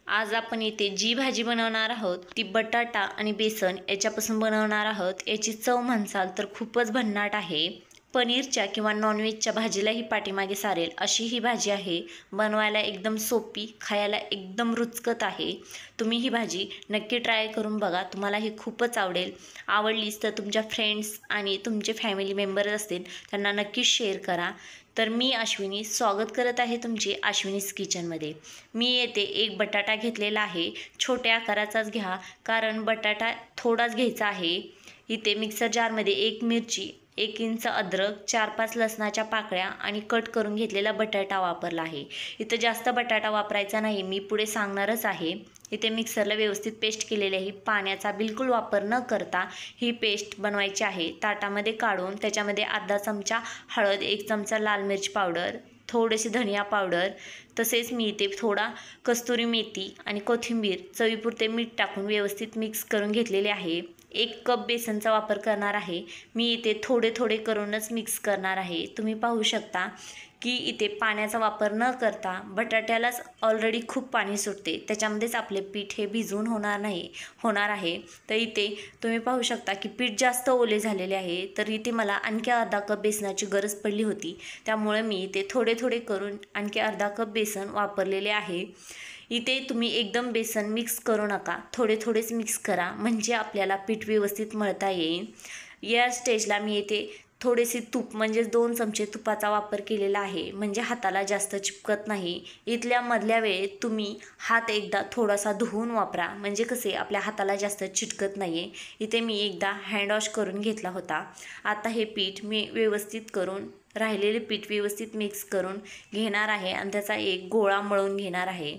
आज आपण इथे जी भाजी बनवणार आहोत ती बटाटा आणि बेसन याच्यापासून बनवणार आहोत। याची चव म्हणसाल तर खूपच भन्नाट आहे। पनीरच्या किंवा नॉनव्हेजच्या भाजीलाही पाठीमागे सारेल अशी ही भाजी आहे। बनवायला एकदम सोपी, खायला एकदम रुचकत आहे। तुम्ही ही भाजी नक्की ट्राय करून बघा, तुम्हाला ही खूपच आवडेल। आवडलीच तर तुमच्या फ्रेंड्स आणि तुमचे फॅमिली मेंबर असतील त्यांना नक्की शेअर करा। तर मी अश्विनी स्वागत करत आहे तुमचे अश्विनीज किचनमध्ये। मी येथे एक बटाटा घेतलेला आहे, छोट्या आकाराचाच घ्या कारण बटाटा थोडाच घ्यायचा आहे। इथे मिक्सर जारमध्ये एक मिरची, 1 इंच अद्रक, 4-5 लसणाच्या पाकळ्या आणि कट करून घेतलेला बटाटा वापरला आहे। इथं जास्त बटाटा वापरायचा नाही, मी पुढे सांगणारच आहे। इथे मिक्सरला व्यवस्थित पेस्ट केलेली आहे। पाण्याचा बिलकुल वापर न करता ही पेस्ट बनवायची आहे। ताटामध्ये काढून त्याच्यामध्ये अर्धा चमचा हळद, 1 चमचा लाल मिर्च पावडर, थोडेसे धनिया पावडर, तसेच मी इथे थोडा कस्तुरी मेथी आणि कोथिंबीर, चवीपुरते मीठ टाकून व्यवस्थित मिक्स करून घेतलेले आहे। 1 कप बेसनचा वापर करणार आहे। मी इथे थोडे थोडे करूनच मिक्स करणार आहे। तुम्ही पाहू शकता की इथे पाण्याचा वापर न करता बटाट्यालाच ऑलरेडी खूप पाणी सुटते, त्याच्यामध्येच आपले पीठ हे भिजवून होणार आहे। तर इथे तुम्ही पाहू शकता की पीठ जास्त ओले झालेले आहे, तर इथे मला आणखी अर्धा कप बेसनाची गरज पडली होती, त्यामुळे मी इथे थोडे थोडे करून आणखी अर्धा कप बेसन वापरलेले आहे। इथे तुम्ही एकदम बेसन मिक्स करू नका, थोडे थोडेच मिक्स करा म्हणजे आपल्याला पीठ व्यवस्थित मळता येईल। या स्टेजला मी इथे थोडेसे तूप म्हणजे 2 चमचे तुपाचा वापर केलेला आहे, म्हणजे हाताला जास्त चिपकत नाही। इथल्या मधल्या वेळेत तुम्ही हात एकदा थोडासा धुवून वापरा, म्हणजे कसे आपल्या हाताला जास्त चिटकत नाही आहे। इथे मी एकदा हँड वॉश करून घेतला होता। आता हे पीठ मी व्यवस्थित करून राहिलेले पीठ व्यवस्थित मिक्स करून घेणार आहे आणि त्याचा एक गोळा मळून घेणार आहे।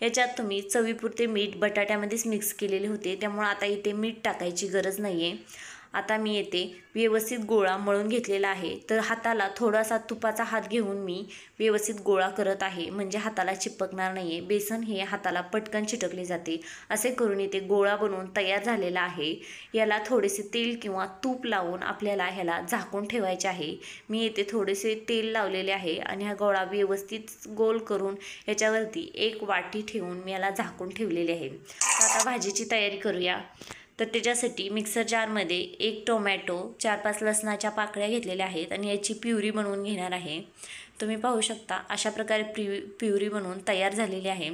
याच्यात तुम्ही चवीपुरते मीठ बटाट्यामध्येच मिक्स केलेले होते, त्यामुळे आता इथे मीठ टाकायची गरज नाही आहे। आता मी येथे व्यवस्थित गोळा मळून घेतलेला आहे, तर हाताला थोडासा तुपाचा हात घेऊन मी व्यवस्थित गोळा करत आहे, म्हणजे हाताला चिपकणार नाही आहे। बेसन हे हाताला पटकन चिटकले जाते। असे करून इथे गोळा बनवून तयार झालेला आहे। याला थोडेसे तेल किंवा तूप लावून आपल्याला ह्याला झाकून ठेवायचे आहे। मी येथे थोडेसे तेल लावलेले आहे आणि हा गोळा व्यवस्थित गोल करून याच्यावरती एक वाटी ठेवून मी याला झाकून ठेवलेले आहे। आता भाजीची तयारी करूया। तर त्याच्यासाठी मिक्सर जारमध्ये 1 टोमॅटो, 4-5 लसणाच्या पाकळ्या घेतलेल्या आहेत आणि याची प्युरी बनवून घेणार आहे। तुम्ही पाहू शकता अशा प्रकारे प्युरी बनवून तयार झालेली आहे।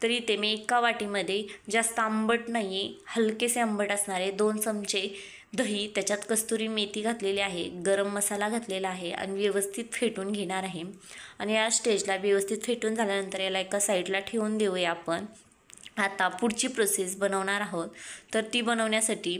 तर इथे मी एका वाटीमध्ये जास्त आंबट नाही आहे, हलकेसे आंबट असणारे 2 चमचे दही, त्याच्यात कस्तुरी मेथी घातलेली आहे, गरम मसाला घातलेला आहे आणि व्यवस्थित फेटून घेणार आहे। आणि या स्टेजला व्यवस्थित फेटून झाल्यानंतर याला एका साईडला ठेवून देऊया आपण। आता पुढची प्रोसेस बनवणार आहोत, तर ती बनवण्यासाठी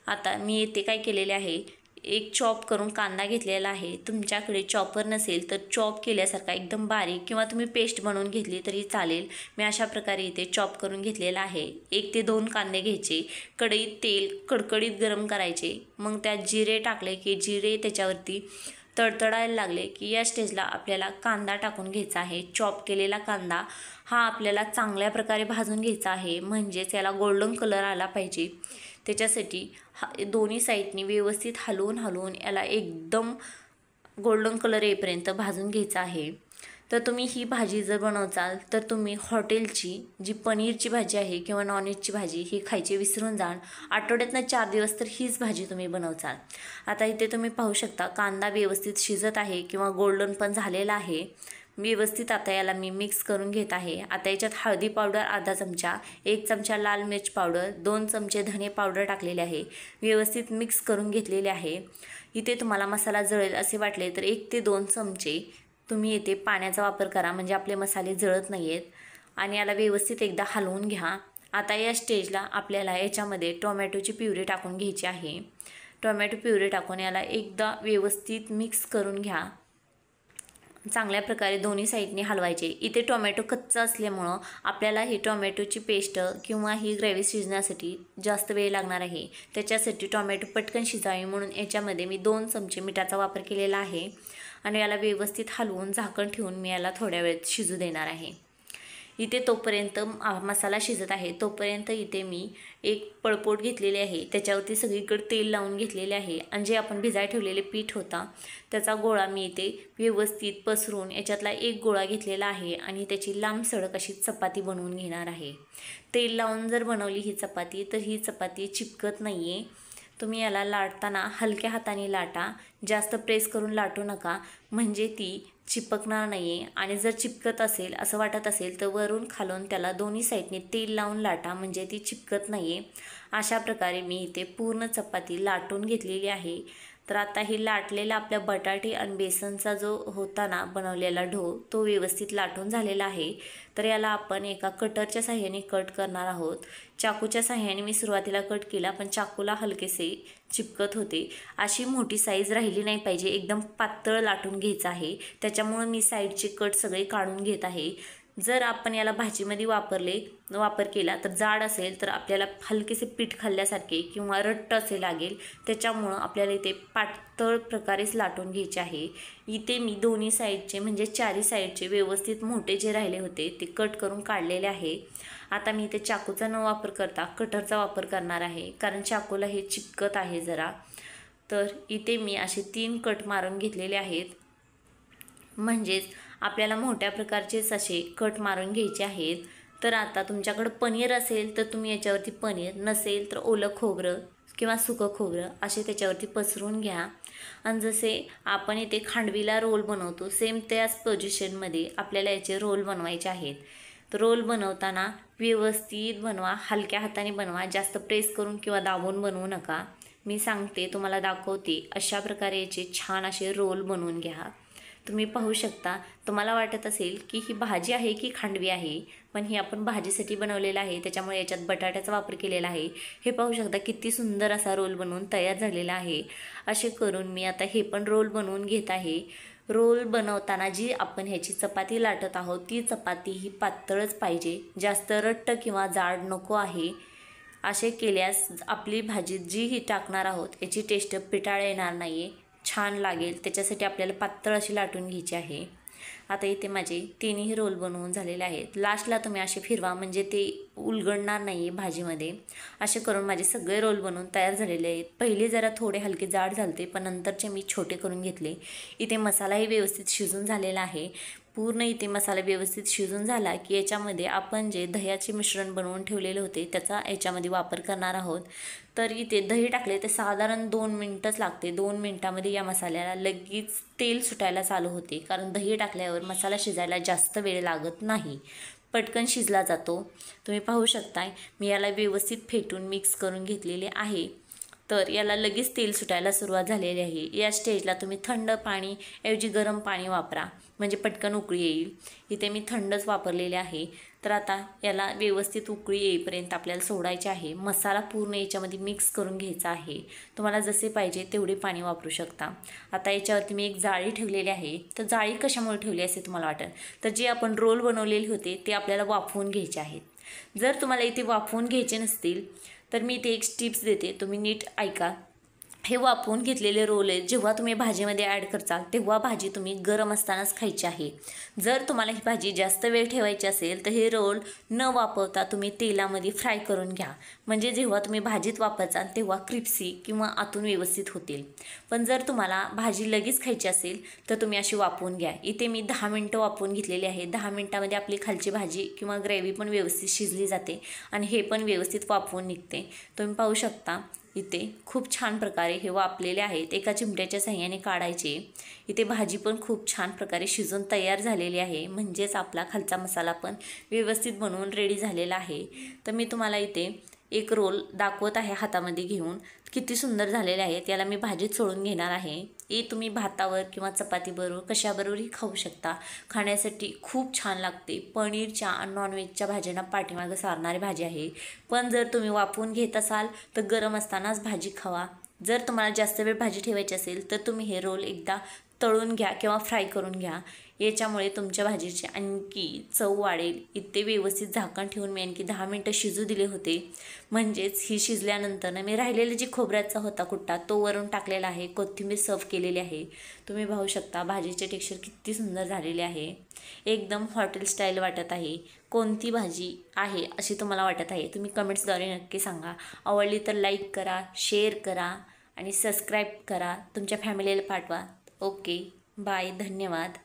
आता मी येथे काय केलेले आहे, एक चॉप करून कांदा घेतलेला आहे। तुमच्याकडे चॉपर नसेल तर चॉप केल्यासारखा एकदम बारीक किंवा तुम्ही पेस्ट बनवून घेतली तरी चालेल। मी अशा प्रकारे इथे चॉप करून घेतलेला आहे। 1 ते 2 कांदे घ्यायचे, कढईत तेल कडकडीत गरम करायचे, मग त्यात जिरे टाकले की जिरे त्याच्यावरती तडतडायला लागले की या स्टेजला आपल्याला कांदा टाकून घ्यायचा आहे। चॉप केलेला कांदा हा आपल्याला चांगल्या प्रकारे भाजून घ्यायचा आहे, म्हणजेच याला गोल्डन कलर आला पाहिजे। त्याच्यासाठी दोन्ही साईडनी व्यवस्थित हलवून याला एकदम गोल्डन कलर येईपर्यंत भाजून घ्यायचा आहे। तर तुम्ही ही भाजी जर बनवचाल तर तुम्ही हॉटेलची जी पनीरची भाजी आहे किंवा नॉनव्हेजची भाजी ही खायची विसरून जाल। आठवड्यातनं 4 दिवस तर हीच भाजी तुम्ही बनवचाल। आता इथे तुम्ही पाहू शकता कांदा व्यवस्थित शिजत आहे किंवा गोल्डन पण झालेला आहे व्यवस्थित। आता याला मी मिक्स करून घेत आहे। आता याच्यात हळदी पावडर अर्धा चमचा, 1 चमचा लाल मिर्च पावडर, 2 चमचे धने पावडर टाकलेले आहे, व्यवस्थित मिक्स करून घेतलेले आहे। इथे तुम्हाला मसाला जळेल असे वाटले तर 1 ते 2 चमचे तुम्ही येथे पाण्याचा वापर करा, म्हणजे आपले मसाले जळत नाही आहेत। आणि याला व्यवस्थित एकदा हलवून घ्या। आता या स्टेजला आपल्याला याच्यामध्ये टोमॅटोची प्युरी टाकून घ्यायची आहे। टोमॅटो प्युरी टाकून याला एकदा व्यवस्थित मिक्स करून घ्या। चांगल्या प्रकारे दोन्ही साईडने हलवायचे। इथे टोमॅटो कच्चा असल्यामुळं आपल्याला ही टोमॅटोची पेस्ट किंवा ही ग्रेव्ही शिजण्यासाठी जास्त वेळ लागणार आहे, त्याच्यासाठी टोमॅटो पटकन शिजावे म्हणून याच्यामध्ये मी 2 चमचे मिठाचा वापर केलेला आहे आणि याला व्यवस्थित हलवून झाकण ठेवून मी याला थोड्या वेळ शिजू देणार आहे। इथे तोपर्यंत मसाला शिजत आहे तोपर्यंत इथे मी एक पळपोट घेतलेले आहे, त्याच्यावरती सगळीकडे तेल लावून घेतलेले आहे आणि जे आपण भिजाय ठेवलेले पीठ होता त्याचा गोळा मी इथे व्यवस्थित पसरून याच्यातला एक गोळा घेतलेला आहे आणि त्याची लांब सडक अशी चपाती बनवून घेणार आहे। तेल लावून जर बनवली ही चपाती तर ही चपाती चिपकत नाही आहे। तुम्ही याला लाटताना हलक्या हाताने लाटा, जास्त प्रेस करून लाटू नका म्हणजे ती चिपकणार नाही आहे। आणि जर चिपकत असेल असं वाटत असेल तर वरून खालून त्याला दोन्ही साईडने तेल लावून लाटा म्हणजे ती चिपकत नाही आहे। अशा प्रकारे मी इथे पूर्ण चपाती लाटून घेतलेली आहे। तर आता ही लाटलेला आपल्या बटाटे आणि बेसनचा जो होता ना बनवलेला ढो तो व्यवस्थित लाटून झालेला आहे। तर याला आपण एका कटरच्या साहाय्याने कट करणार आहोत। चाकूच्या साहाय्याने मी सुरुवातीला कट केला पण चाकूला हलकेसे चिपकत होते। अशी मोठी साईज राहिली नाही पाहिजे, एकदम पातळ लाटून घ्यायचं आहे, त्याच्यामुळे मी साईडचे कट सगळे काढून घेत आहे। जर आपण याला भाजीमध्ये वापर केला तर जाड असेल तर आपल्याला हलकेसे पीठ खाल्ल्यासारखे किंवा रट्ट असे लागेल, त्याच्यामुळं आपल्याला इथे पातळ प्रकारेच लाटून घ्यायचे आहे। इथे मी दोन्ही साईडचे म्हणजे चारी साईडचे व्यवस्थित मोठे जे राहिले होते ते कट करून काढलेले आहे। आता मी इथे चाकूचा न वापर करता कटरचा वापर करणार आहे, कारण चाकूला हे चिपकत आहे जरा। तर इथे मी असे 3 कट मारून घेतलेले आहेत, म्हणजेच आपल्याला मोठ्या प्रकारचेच असे कट मारून घ्यायचे आहेत। तर आता तुमच्याकडे पनीर असेल तर तुम्ही याच्यावरती पनीर, नसेल तर ओलं खोबरं किंवा सुकं खोबरं असे त्याच्यावरती पसरून घ्या। आणि जसे आपण इथे खांडवीला रोल बनवतो सेम त्याच पोझिशनमध्ये आपल्याला याचे रोल बनवायचे आहेत। तर रोल बनवताना व्यवस्थित बनवा, हलक्या हाताने बनवा, जास्त प्रेस करून किंवा दाबून बनवू नका। मी सांगते तुम्हाला दाखवते अशा प्रकारे याचे छान असे रोल बनवून घ्या। तुम्ही पाहू शकता, तुम्हाला वाटत असेल की ही भाजी आहे की खांडवी आहे, पण ही आपण भाजीसाठी बनवलेलं आहे त्याच्यामुळे याच्यात बटाट्याचा वापर केलेला आहे। हे पाहू शकता किती सुंदर असा रोल बनवून तयार झालेला आहे। असे करून मी आता हे पण रोल बनवून घेत आहे। रोल बनवताना जी आपण ह्याची चपाती लाटत आहोत ती चपाती ही पातळच पाहिजे, जास्त रट्ट किंवा जाड नको आहे। असे केल्यास आपली भाजी जी ही टाकणार आहोत याची टेस्ट पिटाळ येणार नाही आहे, छान लागेल। त्याच्यासाठी आपल्याला पातळ अशी लाटून घ्यायची आहे। आता इथे माझे तिन्ही रोल बनवून झालेले आहेत। लास्टला तुम्ही असे फिरवा म्हणजे ते उलगडणार नाही आहे भाजीमध्ये। असे करून माझे सगळे रोल बनवून तयार झालेले आहेत। पहिले जरा थोडे हलके जाड झालते पण नंतरचे मी छोटे करून घेतले। इथे मसालाही व्यवस्थित शिजून झालेला आहे। पूर्ण इथे मसाला व्यवस्थित शिजून झाला की याच्यामध्ये आपण जे दह्याचे मिश्रण बनवून ठेवलेले होते त्याचा याच्यामध्ये वापर करणार आहोत। तर इथे दही टाकले ते साधारण 2 मिनिटच लागते। 2 मिनिटामध्ये या मसाल्याला लगेच तेल सुटायला चालू होते, कारण दही टाकल्यावर मसाला शिजायला जास्त वेळ लागत नाही, पटकन शिजला जातो। तुम्ही पाहू शकताय मी याला व्यवस्थित फेटून मिक्स करून घेतलेले आहे। तर याला लगेच तेल सुटायला सुरुवात झालेली आहे। या स्टेजला तुम्ही थंड पाणी ऐवजी गरम पाणी वापरा म्हणजे पटकन उकळी येईल। इथे मी थंडच वापरलेले आहे। तर आता याला व्यवस्थित उकळी येईपर्यंत आपल्याला सोडायचे आहे। मसाला पूर्ण याच्यामध्ये मिक्स करून घ्यायचा आहे। तुम्हाला जसे पाहिजे तेवढे पाणी वापरू शकता। आता याच्यावरती मी एक जाळी ठेवलेली आहे। तर जाळी कशामुळे ठेवली असे तुम्हाला वाटेल, तर जे आपण रोल बनवलेले होते ते आपल्याला वाफवून घ्यायचे आहेत। जर तुम्हाला इथे वाफवून घ्यायचे नसतील तर मी इथे एक टिप्स देते, तुम्ही नीट ऐका। हे वाफवून घेतलेले रोल आहे जेव्हा तुम्ही भाजीमध्ये ॲड करचाल तेव्हा भाजी तुम्ही गरम असतानाच खायची आहे। जर तुम्हाला ही भाजी जास्त वेळ ठेवायची असेल तर हे रोल न वाफवता तुम्ही तेलामध्ये फ्राय करून घ्या, म्हणजे जेव्हा तुम्ही भाजीत वापरचाल तेव्हा क्रिप्सी किंवा आतून व्यवस्थित होतील। पण जर तुम्हाला भाजी लगेच खायची असेल तर तुम्ही अशी वाफवून घ्या। इथे मी 10 मिनिटं वाफवून घेतलेली आहे। 10 मिनिटामध्ये आपली खालची भाजी किंवा ग्रेव्ही पण व्यवस्थित शिजली जाते आणि हे पण व्यवस्थित वाफवून निघते। तुम्ही पाहू शकता इथे खूप छान प्रकारे हे वाफलेले आहेत। एका चिमट्याच्या साहाय्याने काढायचे। इथे भाजी पण खूप छान प्रकारे शिजून तयार झालेली आहे, म्हणजेच आपला खालचा मसाला पण व्यवस्थित बनवून रेडी झालेला आहे। तर मी तुम्हाला इथे एक रोल दाखवत आहे हातामध्ये घेऊन, किती सुंदर झालेले आहेत। याला मी भाजीत सोडून घेणार आहे। हे तुम्ही भातावर किंवा चपातीबरोबर कशाबरोबरही खाऊ शकता, खाण्यासाठी खूप छान लागते। पनीरच्या आणि नॉनव्हेजच्या भाज्यांना पाठीमागं सारणारी भाजी आहे। पण जर तुम्ही वाफवून घेत असाल तर गरम असतानाच भाजी खावा। जर तुम्हाला जास्त वेळ भाजी ठेवायची असेल तर तुम्ही हे रोल एकदा तळून घ्या किंवा फ्राय करून घ्या। याच्यामुळे तुमच्या भाजीची आणखी चव वाढेल. इथे व्यवस्थित झाकण ठेवून मी आणखी 10 मिनटं शिजू दिले होते. म्हणजेच ही शिजल्यानंतर ना मी राहिलेला जी खोबऱ्याचा होता कुट्टा तो वरून टाकलेला आहे. कोथिंबीर सर्व केलेली आहे. तुम्ही पाहू शकता भाजीचे टेक्स्चर किती सुंदर झालेले आहे. एकदम हॉटेल स्टाईल वाटत आहे. कोणती भाजी आहे अशी तुम्हाला वाटत आहे तुम्ही कमेंट्सद्वारे नक्की सांगा. आवडली तर लाईक करा, शेअर करा आणि सबस्क्राईब करा. तुमच्या फॅमिलीला पाठवा. ओके बाय, धन्यवाद.